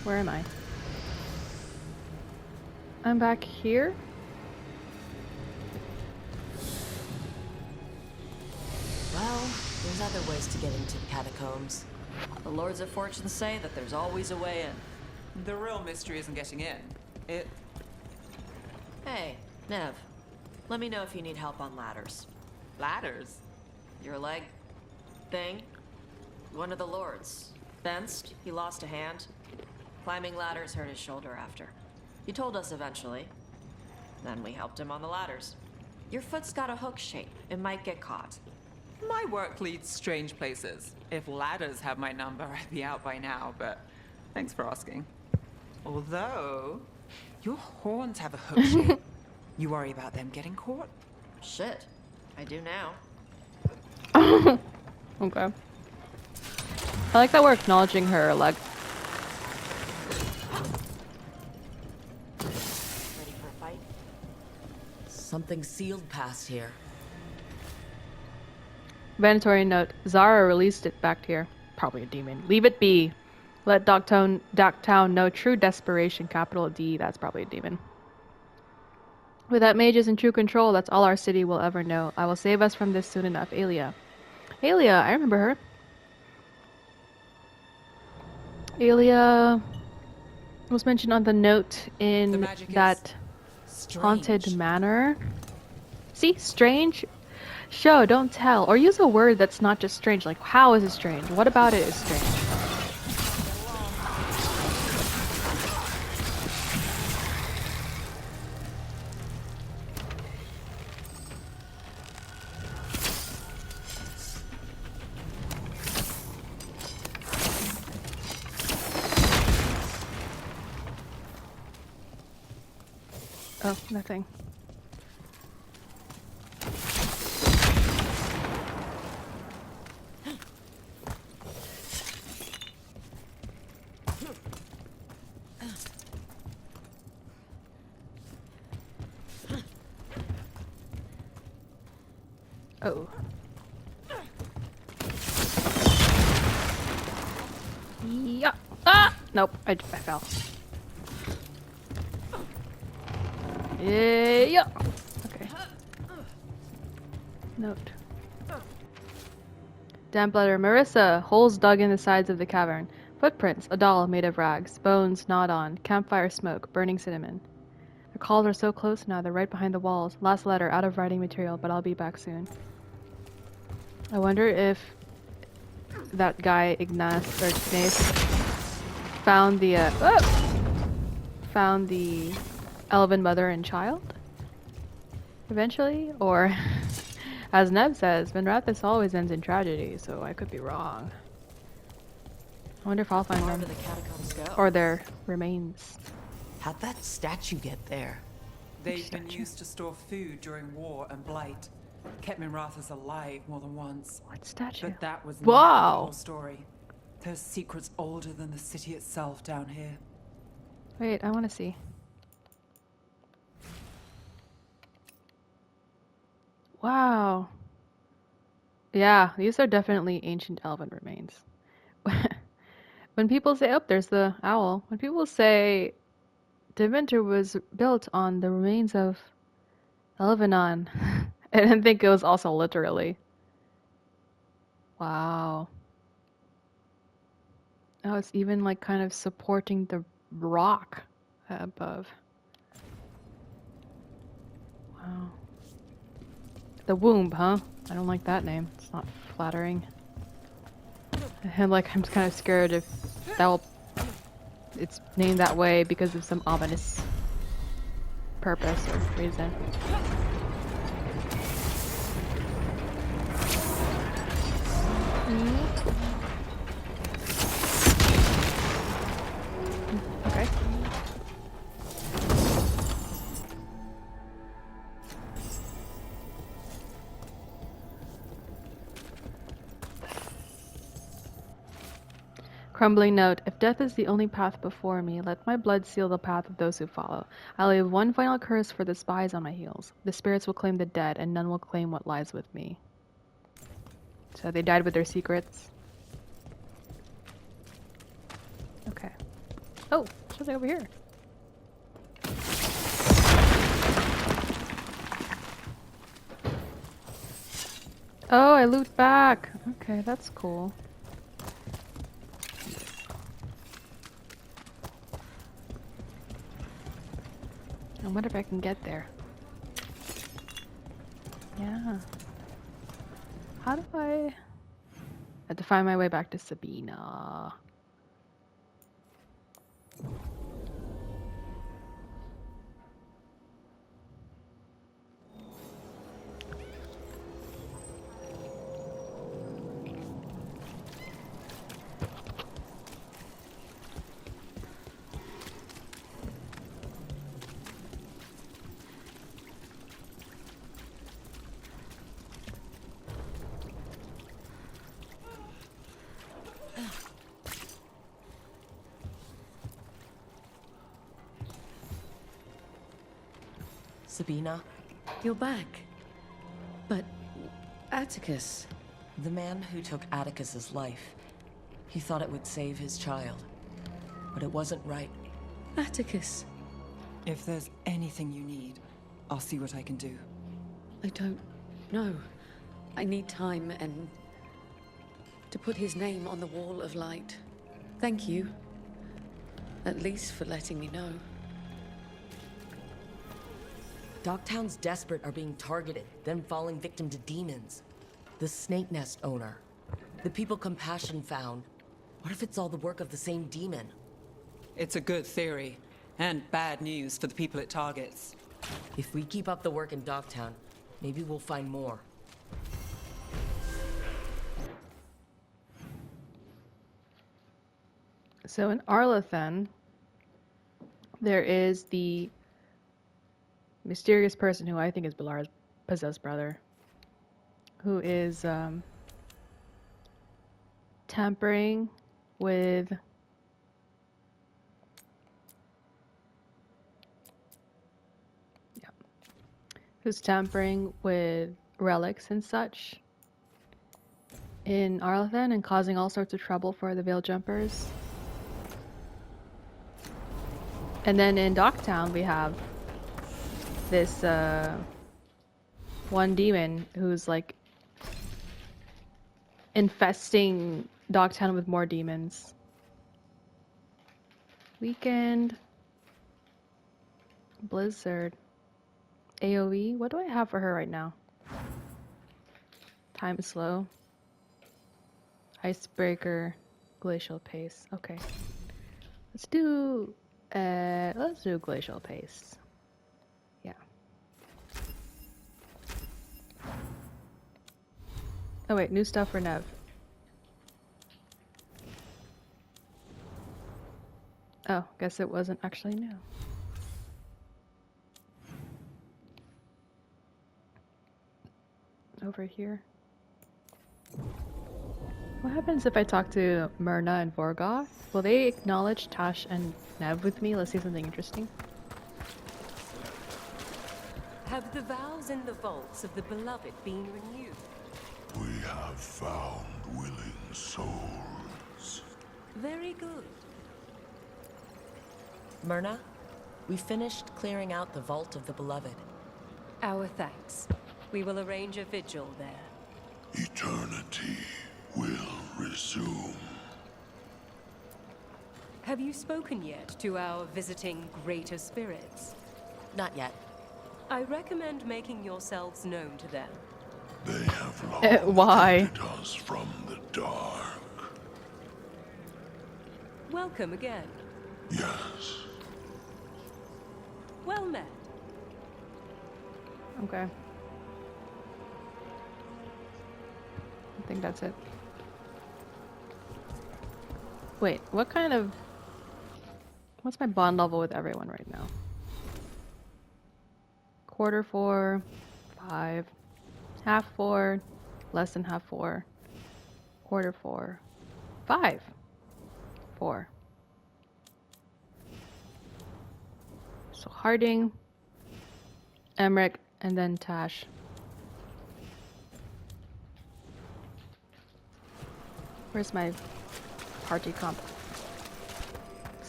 Where am I? I'm back here? Well, there's other ways to get into the catacombs. The Lords of Fortune say that there's always a way in. The real mystery isn't getting in. Hey, Neve. Let me know if you need help on ladders. Ladders? Your leg thing? One of the Lords. Fenced, he lost a hand. Climbing ladders hurt his shoulder after. He told us eventually. Then we helped him on the ladders. Your foot's got a hook shape. It might get caught. My work leads strange places. If ladders have my number, I'd be out by now, but thanks for asking. Although, your horns have a hook shape. You worry about them getting caught? Shit. I do now. Okay. I like that we're acknowledging her leg. Ready for a fight? Something sealed past here. Mandatory note. Zara released it back here. Probably a demon. Leave it be. Let Docktown know true desperation. Capital D. That's probably a demon. With that mage is in true control, that's all our city will ever know. I will save us from this soon enough. Aelia. Aelia, I remember her. Aelia was mentioned on the note in that haunted manor. See? Strange? Show, don't tell. Or use a word that's not just strange. Like, how is it strange? What about it is strange? Oh, nothing. Oh. Yeah. Ah! Nope. I fell. Yeah. Okay. Note. Damp letter. Marissa. Holes dug in the sides of the cavern. Footprints. A doll made of rags. Bones gnawed on. Campfire smoke. Burning cinnamon. The calls are so close now. They're right behind the walls. Last letter. Out of writing material, but I'll be back soon. I wonder if that guy Ignace found the elven mother and child eventually, or as Neb says, Venrathis always ends in tragedy, so I could be wrong. I wonder if I'll find them, The catacombs go. or their remains. How'd that statue get there? They've been used to store food during war and blight. Kept Minrathas alive more than once. What statue? But that was Wow. not the whole story. There's secrets older than the city itself down here. Wait, I want to see. Wow. Yeah, these are definitely ancient elven remains. When people say, oh, there's the owl. When people say Deventer was built on the remains of Elvenon, I didn't think it was also literally. Wow. Oh, it's even like kind of supporting the rock above. Wow. The womb, huh? I don't like that name. It's not flattering. And like, I'm kind of scared if it's named that way because of some ominous purpose or reason. Okay. Crumbling note. If death is the only path before me, let my blood seal the path of those who follow. I leave one final curse for the spies on my heels. The spirits will claim the dead, and none will claim what lies with me. So they died with their secrets. Okay. Oh, something over here. Oh, I loot back. Okay, that's cool. I wonder if I can get there. Yeah. How do I have to find my way back to Sabina? Sabina, You're back. But Atticus. the man who took Atticus's life, he thought it would save his child. But it wasn't right. Atticus. If there's anything you need, I'll see what I can do. I don't know. I need time and to put his name on the wall of light. Thank you. At least for letting me know. Dogtown's desperate are being targeted, then falling victim to demons. The Snake Nest owner. The people Compassion found. What if it's all the work of the same demon? It's a good theory, and bad news for the people it targets. If we keep up the work in Dogtown, maybe we'll find more. So in Arlathan, there is the mysterious person who I think is Bilar's possessed brother, who is tampering with relics and such in Arlathan and causing all sorts of trouble for the Veil Jumpers. And then in Docktown we have this one demon who's like infesting Dogtown with more demons. Weekend. Blizzard. AoE. What do I have for her right now? Time is slow. Icebreaker. Glacial pace. Okay. Let's do glacial pace. Yeah. Oh wait, new stuff for Neve. Oh, guess it wasn't actually new. Over here. What happens if I talk to Myrna and Veilguard? Will they acknowledge Taash and Neve with me? Let's see something interesting. Have the vows in the vaults of the Beloved been renewed? We have found willing souls. Very good. Myrna, we finished clearing out the Vault of the Beloved. Our thanks. We will arrange a vigil there. Eternity will resume. Have you spoken yet to our visiting greater spirits? Not yet. I recommend making yourselves known to them. They have long Why? protected us from the dark. Welcome again. Yes. Well met. Okay. I think that's it. Wait, what's my bond level with everyone right now? Quarter 4, 5, half 4, less than half 4, quarter 4, 5, 4. So Harding, Emmrich, and then Taash. Where's my party comp?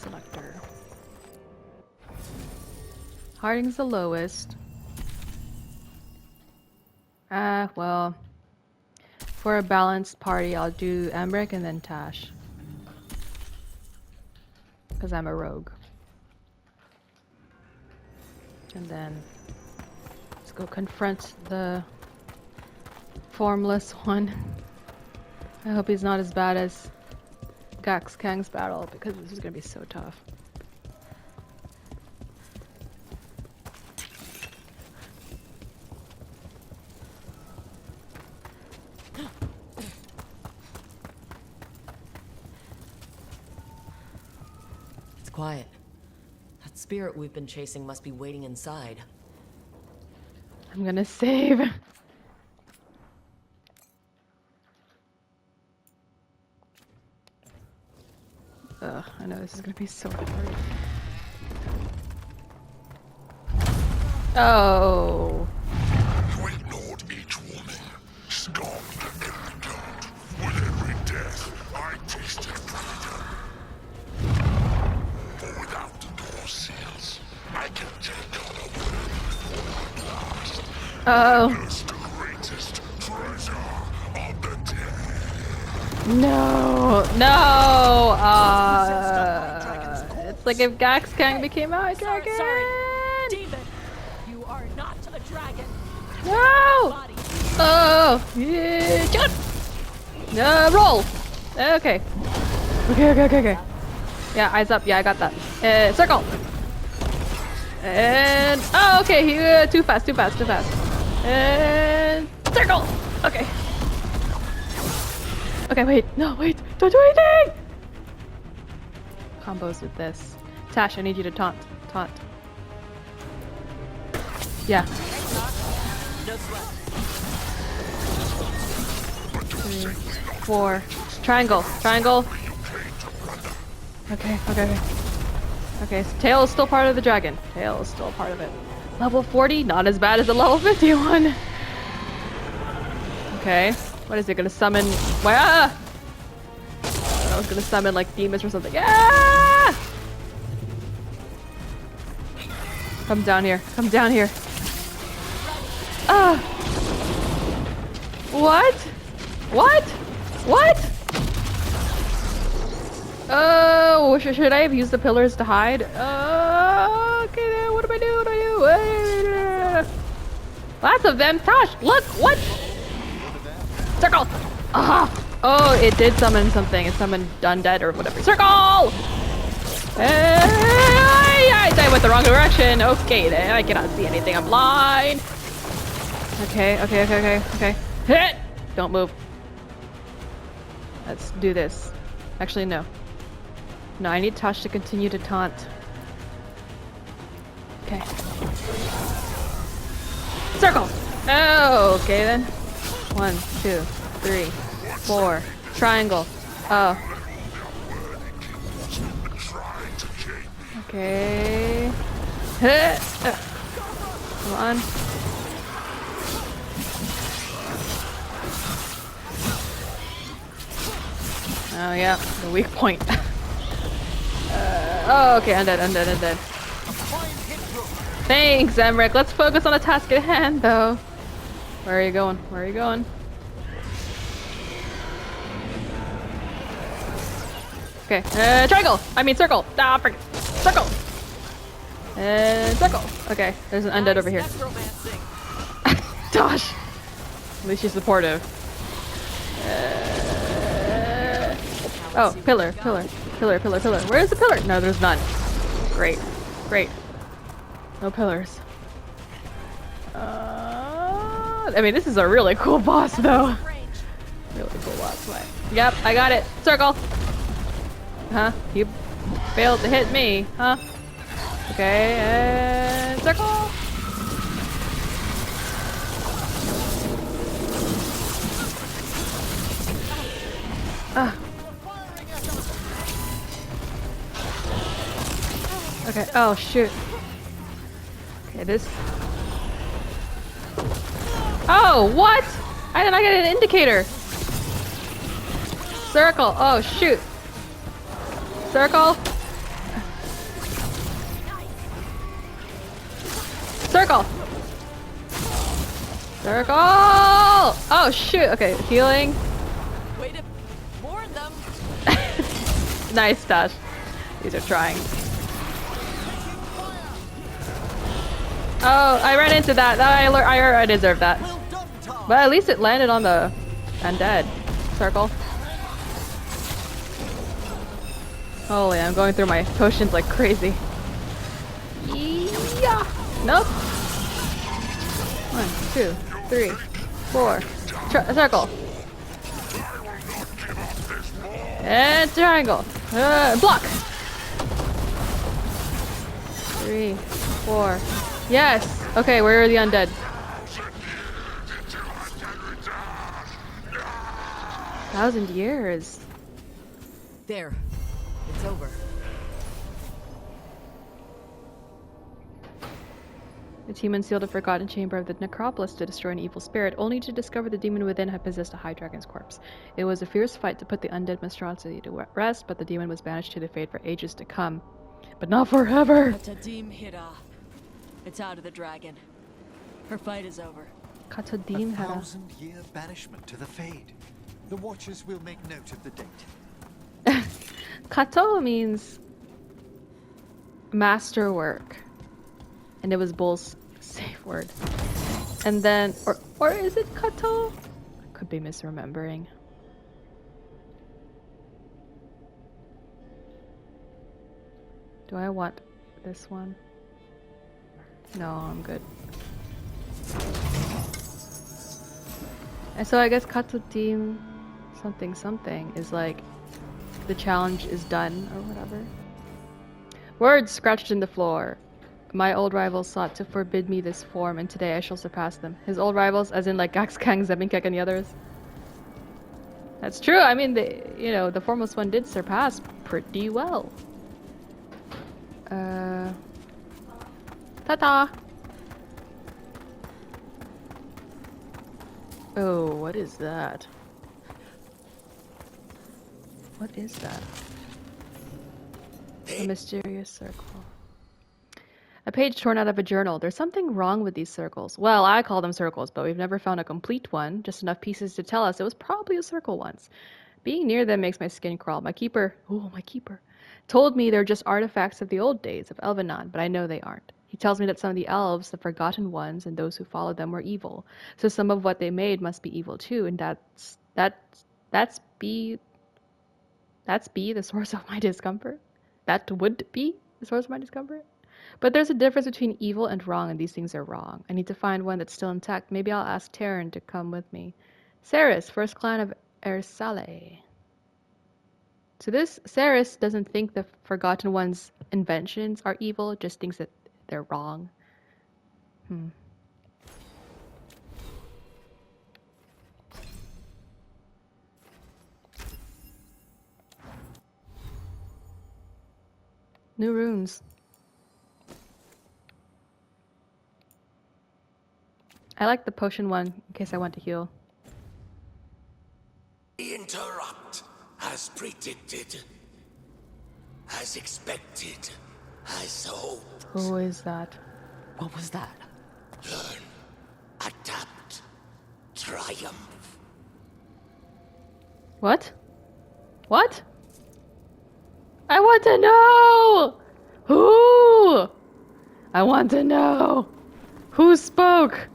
selector. Harding's the lowest. Well, for a balanced party, I'll do Emmrich and then Taash. Because I'm a rogue. And then let's go confront the Formless One. I hope he's not as bad as Gax Kang's battle, because this is gonna be so tough. It's quiet. That spirit we've been chasing must be waiting inside. I'm gonna save. Ugh, I know this is gonna be so hard. Oh. You ignored each warning, scoffed at every taunt. With every death, I tasted freedom. For without the door seals, I can take on a world before I last. Oh. It's the greatest treasure of the dead. No. No. It's like if Gax Kang became a dragon. Sorry. Demon, you are not a dragon. No. Body. Oh. Yeah. Jump. Roll. Okay. Okay. Yeah, eyes up. Yeah, I got that. Circle. And oh, okay. He too fast. And circle. Okay. Okay, wait. No, wait. Don't do anything. Combos with this. Taash, I need you to taunt. Yeah. No sweat. 3, 4. Triangle. Okay. Okay, so tail is still part of the dragon. Tail is still part of it. Level 40, not as bad as the level 51. Okay. What is it gonna summon? I was gonna summon like demons or something. Ah! Come down here. Ah! What? Oh, should I have used the pillars to hide? Okay, then what do I do? Lots of them. Taash, look! What? Circle! Oh, it did summon something. It summoned undead or whatever. Circle! I went the wrong direction. Okay, then I cannot see anything. I'm blind. Okay. Hit! Don't move. Let's do this. Actually, no. No, I need Taash to continue to taunt. Okay. Circle! Oh, okay then. 1, 2, 3, 4. Triangle. Oh. Okay. Come on. Oh yeah, the weak point. Oh, okay, undead. Thanks, Emmrich. Let's focus on the task at hand, though. Where are you going? Okay, triangle! Circle! Ah, frick. Circle! Circle! Okay, there's an undead over here. Taash! At least she's supportive. Oh, pillar. Where's the pillar? No, there's none. Great. No pillars. This is a really cool boss, though. Really cool boss fight. Yep, I got it. Circle! Huh? You failed to hit me, huh? Okay, and circle! Okay, oh shoot. Okay, this... Oh, what? I did not get an indicator. Circle, oh shoot. Circle. Circle! Circle! Oh shoot! Okay, healing. Way to warn them. Nice, Taash. These are trying. Oh, I ran into that. I deserve that. But at least it landed on the undead. Circle. Holy, I'm going through my potions like crazy. Yeah. Nope. 1, 2, 3, 4. Circle. And triangle. Block. 3, 4. Yes. Okay, where are the undead? Thousand years. There. It's over. The team unsealed a forgotten chamber of the necropolis to destroy an evil spirit, only to discover the demon within had possessed a high dragon's corpse. It was a fierce fight to put the undead monstrosity to rest, but the demon was banished to the fate for ages to come. But not forever! Katadim Hira. It's out of the dragon. Her fight is over. Katadim A Hera. 1,000-year banishment to the Fade. The Watchers will make note of the date. Kato means masterwork. And it was Bull's safe word. And then, or is it Kato? Could be misremembering. Do I want this one? No, I'm good. And so I guess Kato team something something is like the challenge is done or whatever. Words scratched in the floor. My old rivals sought to forbid me this form, and today I shall surpass them. His old rivals, as in like Gaxkang, Zebinkek, and the others. That's true. I mean, the Formless One did surpass pretty well. Ta-ta! Oh, what is that? What is that? A mysterious circle. A page torn out of a journal. There's something wrong with these circles. Well, I call them circles, but we've never found a complete one. Just enough pieces to tell us it was probably a circle once. Being near them makes my skin crawl. My keeper, told me they're just artifacts of the old days of Elvenon, but I know they aren't. He tells me that some of the elves, the forgotten ones, and those who followed them were evil. So some of what they made must be evil too, and that's be the source of my discomfort. That would be the source of my discomfort. But there's a difference between evil and wrong, and these things are wrong. I need to find one that's still intact. Maybe I'll ask Terran to come with me. Ceres, first clan of Ersale. So this Ceres doesn't think the Forgotten One's inventions are evil, just thinks that they're wrong. New runes. I like the potion one, in case I want to heal. Interrupt, as predicted, as expected, as hoped. Who is that? What was that? Learn, adapt, triumph. What? What? I want to know! Who? I want to know. Who spoke?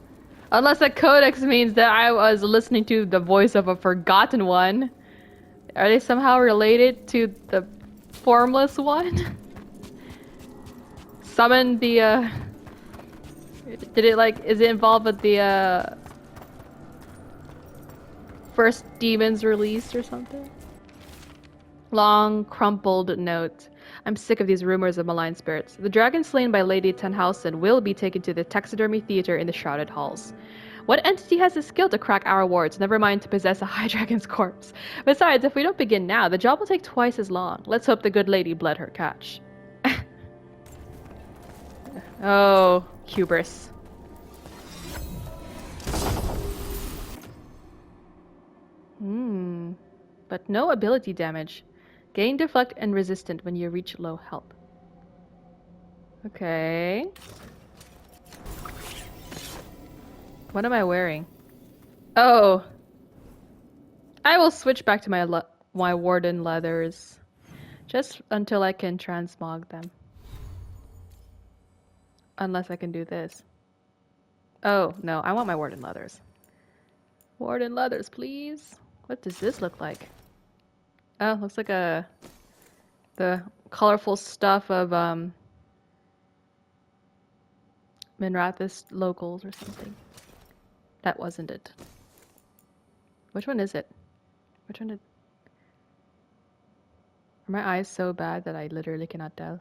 Unless that codex means that I was listening to the voice of a forgotten one. Are they somehow related to the Formless One? Summon the, is it involved with the, first demons released or something? Long, crumpled note. I'm sick of these rumors of malign spirits. The dragon slain by Lady Tenhausen will be taken to the taxidermy theater in the Shrouded Halls. What entity has the skill to crack our wards, never mind to possess a high dragon's corpse? Besides, if we don't begin now, the job will take twice as long. Let's hope the good lady bled her catch. Oh, hubris. But no ability damage. Gain deflect and resistant when you reach low health. Okay. What am I wearing? Oh. I will switch back to my Warden leathers. Just until I can transmog them. Unless I can do this. Oh, no. I want my Warden leathers. Warden leathers, please. What does this look like? Oh, looks like the colorful stuff of Minrathis locals or something. That wasn't it. Which one is it? Which one did... Are my eyes so bad that I literally cannot tell?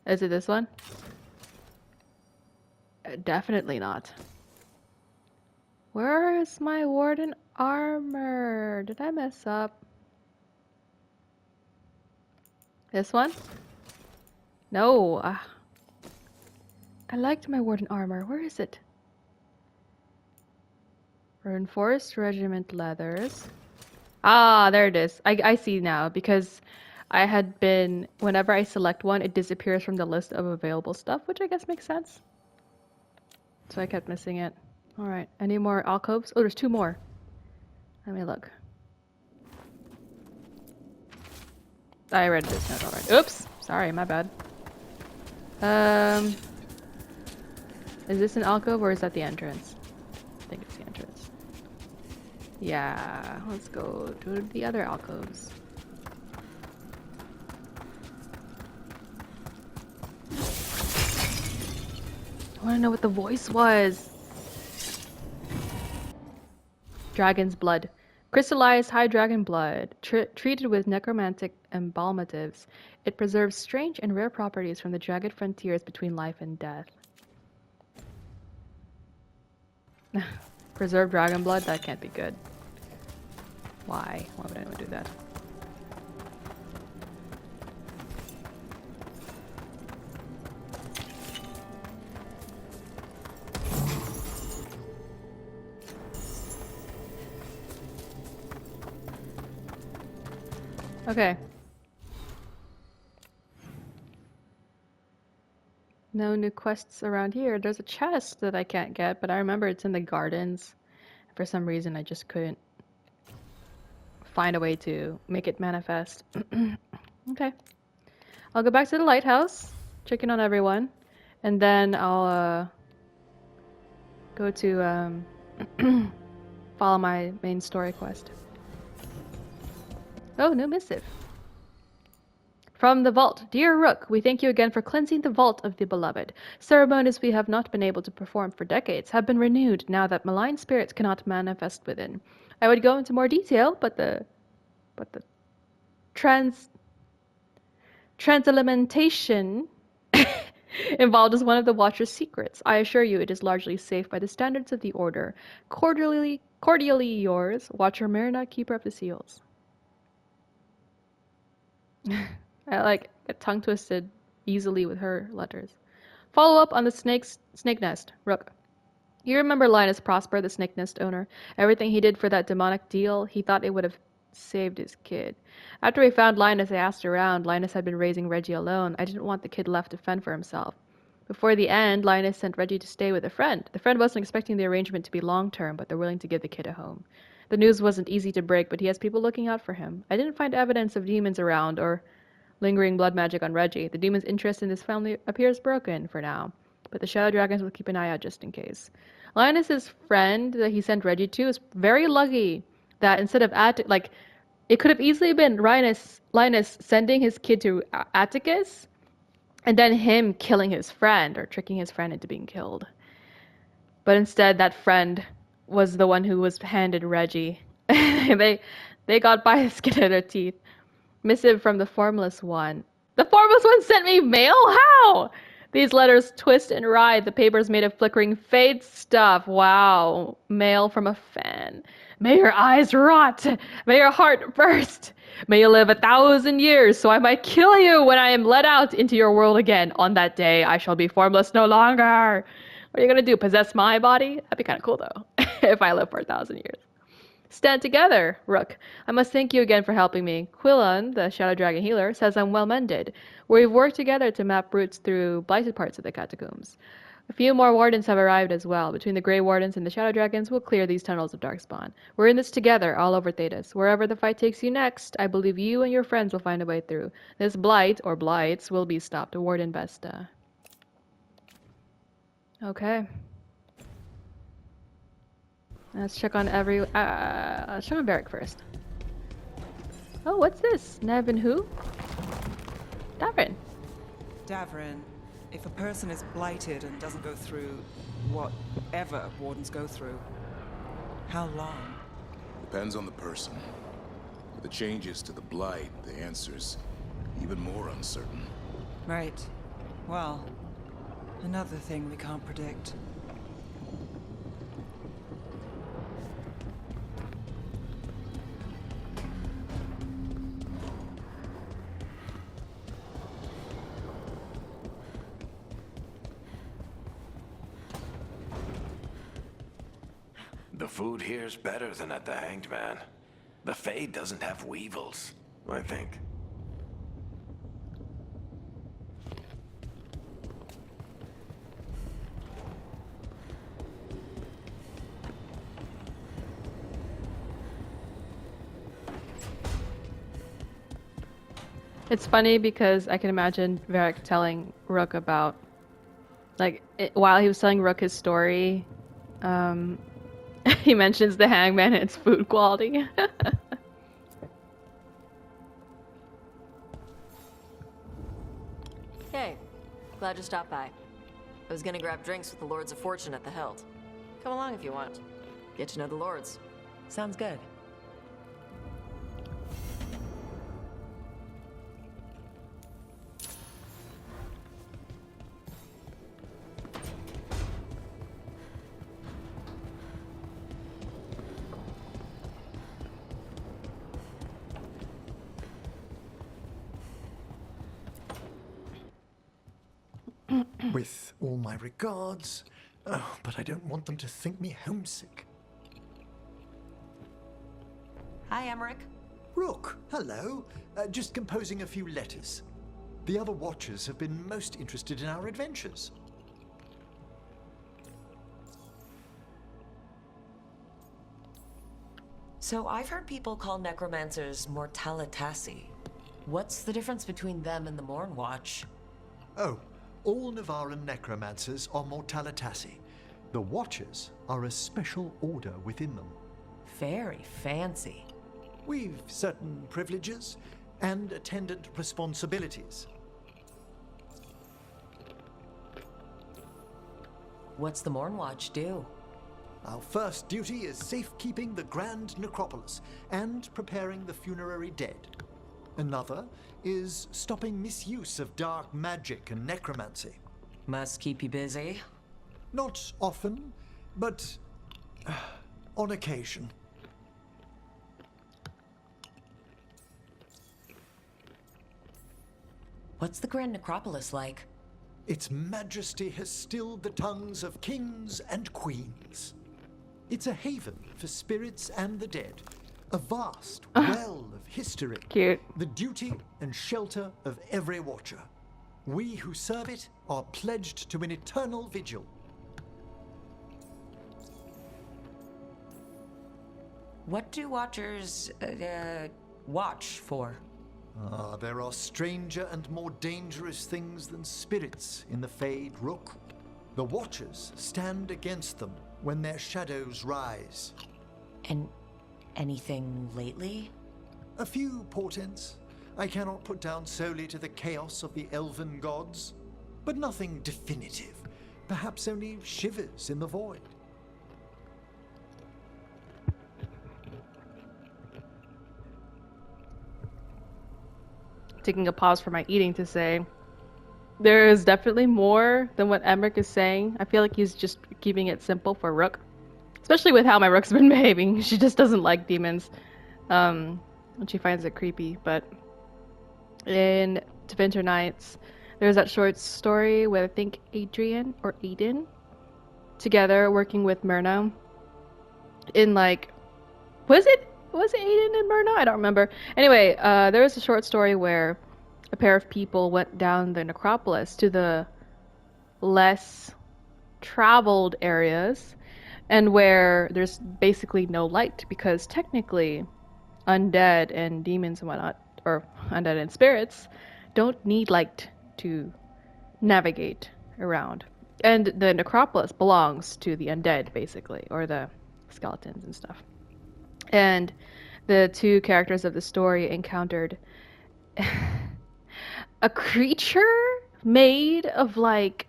Is it this one? Definitely not. Where is my Warden armor? Did I mess up? This one? No. I liked my Warden armor. Where is it? Reinforced Regiment leathers. Ah, there it is. I see now, because I had been... Whenever I select one, it disappears from the list of available stuff, which I guess makes sense. So I kept missing it. Alright, any more alcoves? Oh, there's 2 more. Let me look. I read this note already. Oops! Sorry, my bad. Is this an alcove or is that the entrance? I think it's the entrance. Yeah, let's go to the other alcoves. I want to know what the voice was. Dragon's blood. Crystallized high dragon blood, treated with necromantic embalmatives. It preserves strange and rare properties from the jagged frontiers between life and death. Preserved dragon blood? That can't be good. Why? Why would anyone do that? Okay. No new quests around here. There's a chest that I can't get, but I remember it's in the gardens. For some reason, I just couldn't find a way to make it manifest. Okay. I'll go back to the lighthouse, check in on everyone, and then I'll go to follow my main story quest. Oh, new missive. From the vault. Dear Rook, we thank you again for cleansing the vault of the beloved. Ceremonies we have not been able to perform for decades have been renewed now that malign spirits cannot manifest within. I would go into more detail, but the transelementation involved is one of the Watcher's secrets. I assure you it is largely safe by the standards of the Order. Cordially yours, Watcher Myrna, Keeper of the Seals. I like get tongue twisted easily with her letters. Follow up on the snake nest, Rook. You remember Linus Prosper, the snake nest owner? Everything he did for that demonic deal, he thought it would have saved his kid. After we found Linus, I asked around. Linus had been raising Reggie alone. I didn't want the kid left to fend for himself. Before the end, Linus sent Reggie to stay with a friend. The friend wasn't expecting the arrangement to be long-term, but they're willing to give the kid a home. The news wasn't easy to break, but he has people looking out for him. I didn't find evidence of demons around or lingering blood magic on Reggie. The demon's interest in this family appears broken for now, but the Shadow Dragons will keep an eye out just in case. Linus's friend that he sent Reggie to is very lucky that instead of it could have easily been Linus sending his kid to Atticus, and then him killing his friend or tricking his friend into being killed. But instead, that friend was the one who was handed Reggie. They got by the skin of their teeth. Missive from the Formless One. The Formless One sent me mail? How? These letters twist and writhe. The paper's made of flickering fade stuff. Wow. Mail from a fan. May your eyes rot. May your heart burst. May you live 1,000 years, so I might kill you when I am let out into your world again. On that day, I shall be formless no longer. What are you gonna do? Possess my body? That'd be kind of cool, though, if I live for 1,000 years. Stand together, Rook. I must thank you again for helping me. Quillan, the Shadow Dragon healer, says I'm well mended. We've worked together to map routes through blighted parts of the catacombs. A few more wardens have arrived as well. Between the Grey Wardens and the Shadow Dragons, we'll clear these tunnels of Darkspawn. We're in this together, all over Thedas. Wherever the fight takes you next, I believe you and your friends will find a way through. This blight, or blights, will be stopped. Warden Vesta. Okay. Let's check on let's check on Varric first. Oh, what's this? Neve and who? Davrin. Davrin, if a person is blighted and doesn't go through whatever wardens go through, how long? Depends on the person. With the changes to the blight, the answer's even more uncertain. Right. Well, another thing we can't predict. The food here's better than at the Hanged Man. The Fade doesn't have weevils, I think. It's funny because I can imagine Varric telling Rook about, like, while he was telling Rook his story, he mentions the Hangman and its food quality. Hey, glad you stopped by. I was gonna grab drinks with the Lords of Fortune at the Hilt. Come along if you want. Get to know the Lords. Sounds good. With all my regards. Oh, but I don't want them to think me homesick. Hi, Emmrich. Rook, hello. Just composing a few letters. The other Watchers have been most interested in our adventures. So I've heard people call necromancers mortalitasi. What's the difference between them and the Morn Watch? Oh, all Navaran necromancers are mortalitasi. The Watchers are a special order within them. Very fancy. We've certain privileges and attendant responsibilities. What's the Morn Watch do? Our first duty is safekeeping the Grand Necropolis and preparing the funerary dead. Another is stopping misuse of dark magic and necromancy. Must keep you busy. Not often, but on occasion. What's the Grand Necropolis like? Its Majesty has stilled the tongues of kings and queens. It's a haven for spirits and the dead. A vast well of history. Cute. The duty and shelter of every Watcher. We who serve it are pledged to an eternal vigil. What do Watchers, watch for? There are stranger and more dangerous things than spirits in the Fade, Rook. The Watchers stand against them when their shadows rise. And anything lately? A few portents I cannot put down solely to the chaos of the elven gods, but nothing definitive. Perhaps only shivers in the void. Taking a pause for my eating to say, there is definitely more than what Emmrich is saying. I feel like he's just keeping it simple for Rook. Especially with how my Rook's been behaving. She just doesn't like demons. And she finds it creepy. But in To Winter Nights, there's that short story with, I think, Adrian or Aiden together working with Myrna. In like, was it Aiden and Myrna? I don't remember. Anyway, there was a short story where a pair of people went down the necropolis to the less traveled areas and where there's basically no light, because technically undead and demons and whatnot, or undead and spirits, don't need light to navigate around. And the necropolis belongs to the undead, basically, or the skeletons and stuff. And the two characters of the story encountered a creature made of like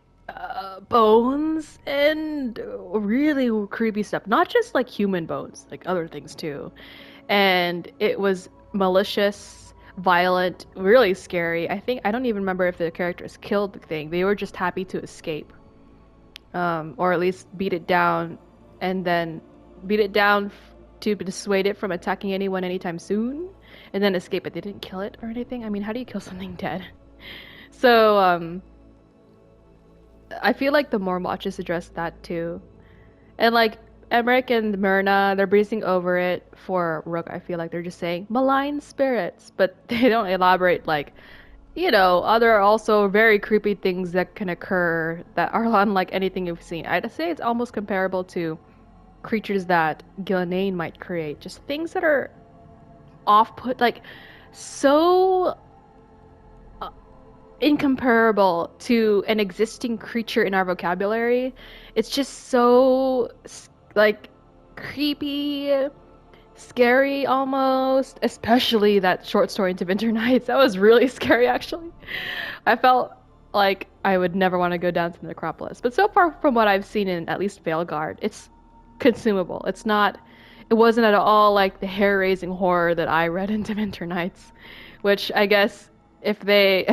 bones and really creepy stuff. Not just like human bones, like other things too. And it was malicious, violent, really scary. I don't even remember if the characters killed the thing. They were just happy to escape, or at least beat it down, and then beat it down to dissuade it from attacking anyone anytime soon, and then escape it. They didn't kill it or anything. I mean, how do you kill something dead? So, I feel like the more watches address that too. And like, Emmrich and Myrna, they're breezing over it. For Rook, I feel like they're just saying malign spirits, but they don't elaborate like, other also very creepy things that can occur that are unlike anything you've seen. I'd say it's almost comparable to creatures that Gillian might create. Just things that are off-put, like so incomparable to an existing creature in our vocabulary. It's just so like creepy, scary almost, especially that short story into Winter Nights. That was really scary, actually. I felt like I would never want to go down to the necropolis. But so far from what I've seen in at least Veilguard, it's consumable. It wasn't at all like the hair-raising horror that I read into Winter Nights, which I guess if they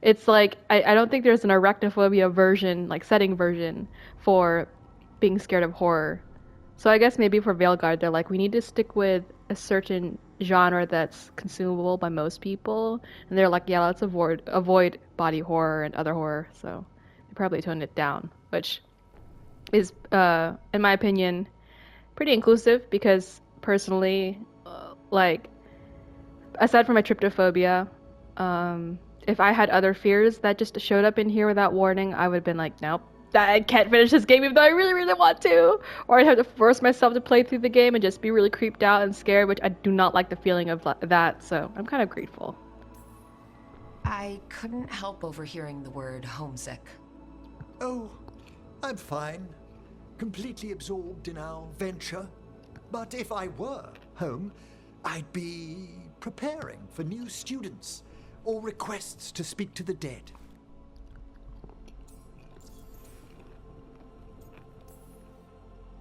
it's like I don't think there's an arachnophobia version, like setting version, for being scared of horror. So I guess maybe for Veilguard, they're like, we need to stick with a certain genre that's consumable by most people. And they're like, yeah, let's avoid body horror and other horror. So they probably toned it down, which is, in my opinion, pretty inclusive, because personally, like, aside from my tryptophobia, if I had other fears that just showed up in here without warning, I would have been like, nope, I can't finish this game even though I really, really want to. Or I'd have to force myself to play through the game and just be really creeped out and scared, which I do not like the feeling of that, so I'm kind of grateful. I couldn't help overhearing the word homesick. Oh, I'm fine. Completely absorbed in our venture. But if I were home, I'd be preparing for new students or requests to speak to the dead.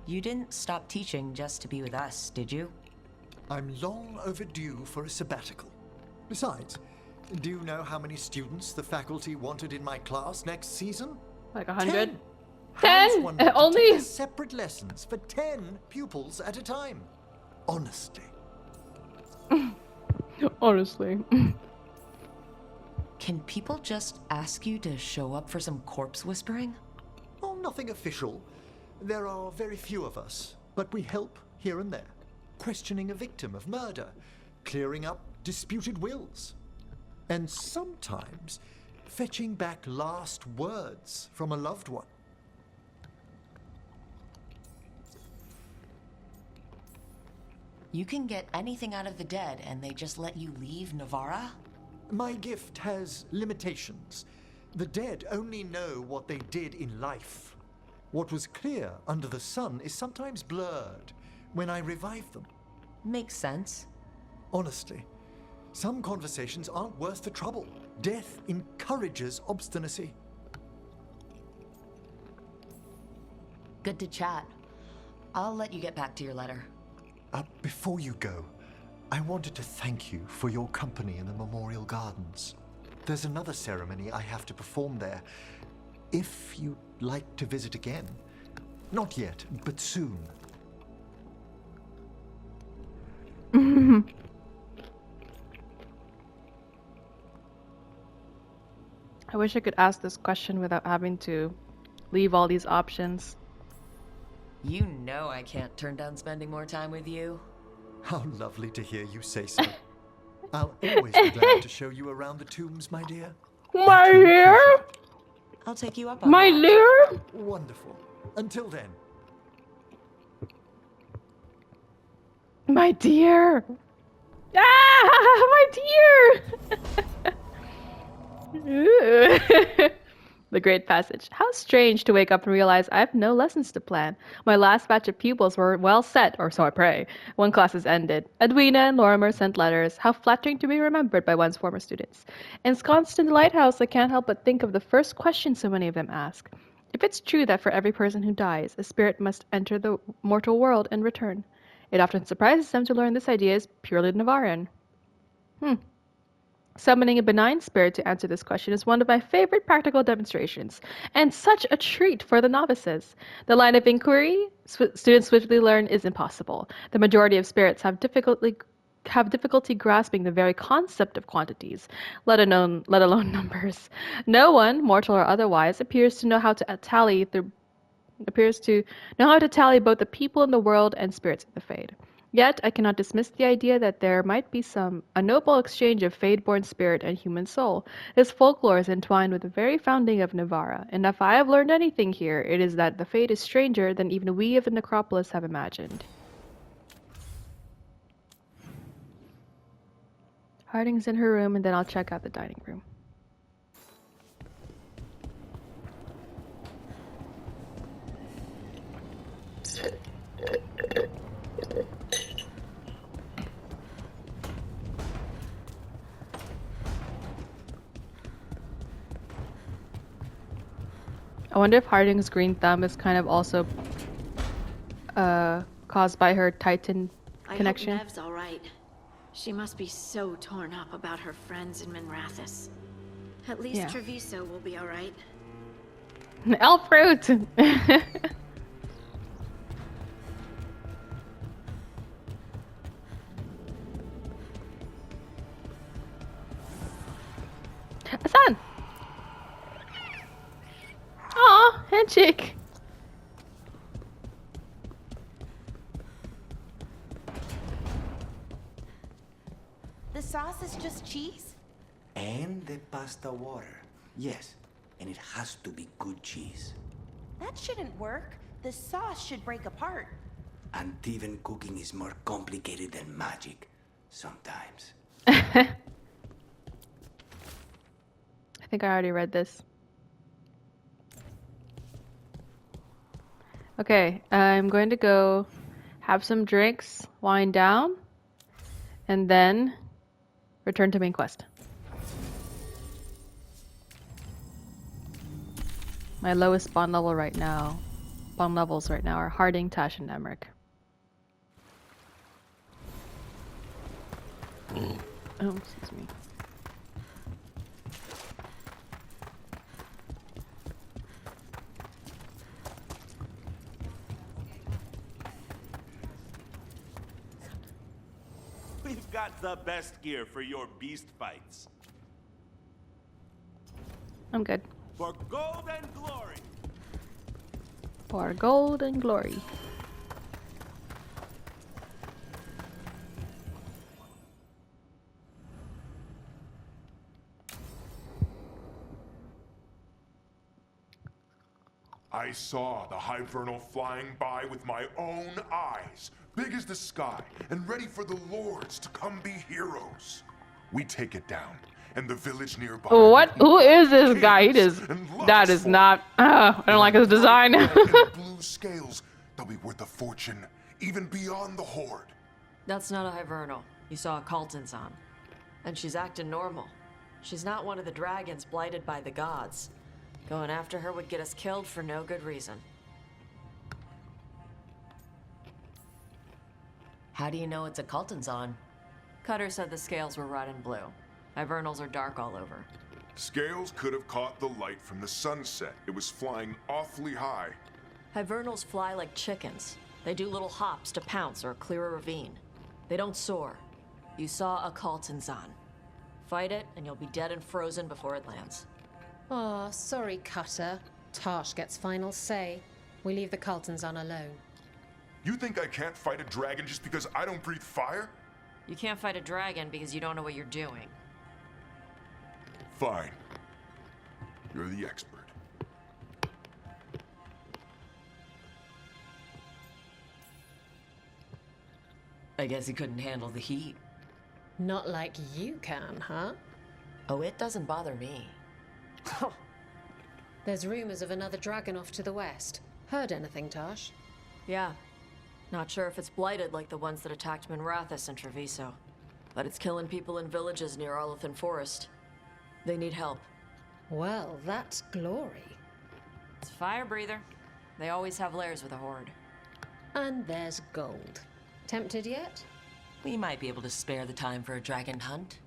You didn't stop teaching just to be with us, did you? I'm long overdue for a sabbatical. Besides, do you know how many students the faculty wanted in my class next season? Like 100? 10? Only? Separate lessons for 10 pupils at a time. Honestly. Honestly. Can people just ask you to show up for some corpse whispering? Oh, nothing official. There are very few of us, but we help here and there. Questioning a victim of murder, clearing up disputed wills, and sometimes fetching back last words from a loved one. You can get anything out of the dead and they just let you leave Navarra? My gift has limitations. The dead only know what they did in life. What was clear under the sun is sometimes blurred when I revive them. Makes sense. Honestly, some conversations aren't worth the trouble. Death encourages obstinacy. Good to chat. I'll let you get back to your letter. Before you go, I wanted to thank you for your company in the Memorial Gardens. There's another ceremony I have to perform there. If you'd like to visit again. Not yet, but soon. I wish I could ask this question without having to leave all these options. You know I can't turn down spending more time with you. How lovely to hear you say so. I'll always be glad to show you around the tombs, my dear. My dear? I'll I'll take you up on My that. dear? Wonderful. Until then. My dear! Ah! My dear! The Great Passage. How strange to wake up and realize I have no lessons to plan. My last batch of pupils were well set, or so I pray. One class has ended. Edwina and Lorimer sent letters. How flattering to be remembered by one's former students. Ensconced in the lighthouse, I can't help but think of the first question so many of them ask. If it's true that for every person who dies, a spirit must enter the mortal world and return, it often surprises them to learn this idea is purely Navarran. Summoning a benign spirit to answer this question is one of my favorite practical demonstrations, and such a treat for the novices. The line of inquiry students swiftly learn is impossible. The majority of spirits have difficulty grasping the very concept of quantities, let alone numbers. No one, mortal or otherwise, appears to know how to tally both the people in the world and spirits of the Fade. Yet, I cannot dismiss the idea that there might be a noble exchange of Fade-born spirit and human soul. This folklore is entwined with the very founding of Navarra, and if I have learned anything here, it is that the Fade is stranger than even we of the Necropolis have imagined. Harding's in her room, and then I'll check out the dining room. I wonder if Harding's green thumb is kind of also caused by her Titan connection. I hope Nev's all right. She must be so torn up about her friends in Minrathous. At least Yeah. Treviso will be all right. Elf fruit! Hassan! Aw, handshake! The sauce is just cheese? And the pasta water. Yes, and it has to be good cheese. That shouldn't work. The sauce should break apart. And even cooking is more complicated than magic. Sometimes. I think I already read this. Okay, I'm going to go have some drinks, wind down, and then return to main quest. My lowest bond levels right now are Harding, Taash, and Emmrich. Oh, excuse me. We've got the best gear for your beast fights. I'm good. For gold and glory. For gold and glory. I saw the Hivernal flying by with my own eyes, big as the sky, and ready for the lords to come be heroes. We take it down, and the village nearby. What? Who is this guy? That is not. I don't like his design. Blue scales, they'll be worth a fortune, even beyond the horde. That's not a Hivernal. You saw a Calton's on. And she's acting normal. She's not one of the dragons blighted by the gods. Going after her would get us killed for no good reason. How do you know it's a Calton's on? Cutter said the scales were red and blue. Hivernals are dark all over. Scales could have caught the light from the sunset. It was flying awfully high. Hivernals fly like chickens. They do little hops to pounce or clear a ravine. They don't soar. You saw a Calton's on. Fight it, and you'll be dead and frozen before it lands. Oh, sorry, Cutter. Taash gets final say. We leave the Carltons on alone. You think I can't fight a dragon just because I don't breathe fire? You can't fight a dragon because you don't know what you're doing. Fine. You're the expert. I guess he couldn't handle the heat. Not like you can, huh? Oh, it doesn't bother me. There's rumors of another dragon off to the west. Heard anything, Taash? Yeah. Not sure if it's blighted like the ones that attacked Minrathous and Treviso. But it's killing people in villages near Arlethan Forest. They need help. Well, that's glory. It's a fire breather. They always have lairs with a horde. And there's gold. Tempted yet? We might be able to spare the time for a dragon hunt.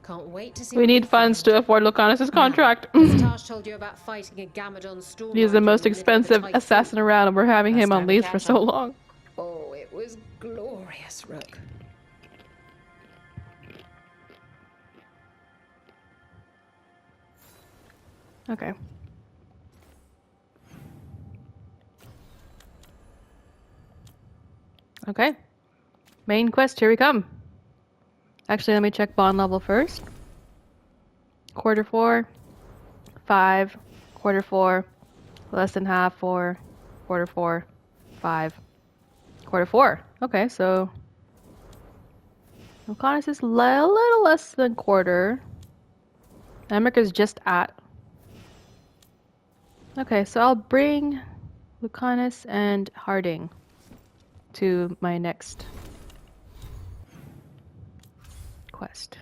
Can't wait to see. We need funds to afford Lucanus' contract. Taash told you about fighting a Gamadon storm. He's the most expensive assassin around, and we're having him on lease for so long. Oh, it was glorious, Rook. Okay. Okay. Main quest, here we come. Actually, let me check bond level first. Quarter 4, 5, quarter 4, less than half 4, quarter 4, 5, quarter 4. Okay, so Lucanus is a little less than quarter. Emmrich is just at. Okay, so I'll bring Lucanus and Harding to my next quest.